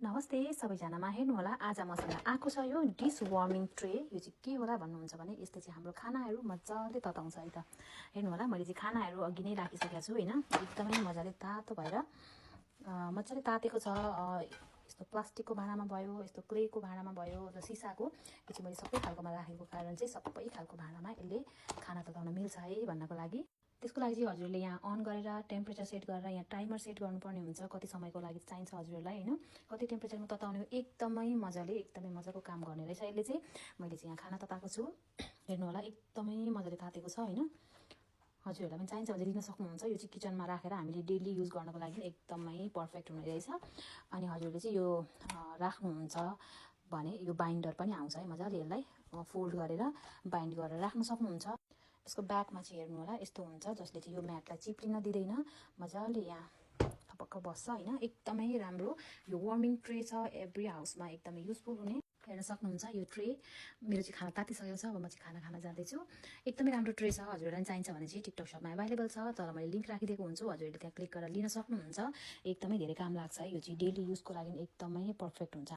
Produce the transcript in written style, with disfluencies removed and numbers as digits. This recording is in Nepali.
नमस्ते सबैजनामा हेर्नु होला आज मसँग आएको छ यो डिस वार्मिङ ट्रे। यो चाहिँ के होला भन्नुहुन्छ भने यसले चाहिँ हाम्रो खानाहरू मजाले तताउँछ है त। हेर्नु होला मैले चाहिँ खानाहरू अघि नै राखिसकेको छु हैन, एकदमै मजाले तातो भएर मजाले तातेको छ। यस्तो प्लास्टिकको भाँडामा भयो, यस्तो क्लेको भाँडामा भयो र सिसाको, यो चाहिँ मैले सबै खालकोमा राखेको कारण चाहिँ सबै खालको भाँडामा यसले खाना तताउन मिल्छ है भन्नको लागि। त्यसको लागि चाहिँ हजुरले यहाँ अन गरेर टेम्परेचर सेट गरेर यहाँ टाइमर सेट गर्नुपर्ने हुन्छ, कति समयको लागि चाहिन्छ हजुरलाई हैन, कति टेम्परेचरमा तताउने हो। एकदमै मजाको काम गर्ने रहेछ यसले चाहिँ। मैले चाहिँ यहाँ खाना तताएको छु, हेर्नु होला एकदमै मजाले तातेको छ हैन। हजुरहरूलाई पनि चाहिन्छ भने लिन सक्नुहुन्छ। यो चाहिँ किचनमा राखेर हामीले डेली युज गर्नको लागि एकदमै पर्फेक्ट हुने रहेछ। अनि हजुरले चाहिँ यो राख्नुहुन्छ भने यो बाइन्डर पनि आउँछ है, मजाले यसलाई फोल्ड गरेर बाइन्ड गरेर राख्न सक्नुहुन्छ। यसको ब्याकमा चाहिँ हेर्नु होला यस्तो हुन्छ, जसले चाहिँ यो म्याटलाई चिप्लिन दिँदैन, मजाले यहाँ थपक्क बस्छ हैन। एकदमै राम्रो यो वार्मिङ ट्रे छ, एभ्री हाउसमा एकदमै युजफुल हुने। हेर्न सक्नुहुन्छ यो ट्रे मेरो चाहिँ खाना तातिसकेको छ, अब म चाहिँ खाना जाँदैछु। एकदमै राम्रो ट्रे छ, हजुरलाई चाहिन्छ भने चाहिँ टिकटक शपमा अभाइलेबल छ, तर मैले लिङ्क राखिदिएको हुन्छु, हजुरले त्यहाँ क्लिक गरेर लिन सक्नुहुन्छ। एकदमै धेरै काम लाग्छ है, यो चाहिँ डेली युजको लागि एकदमै पर्फेक्ट हुन्छ।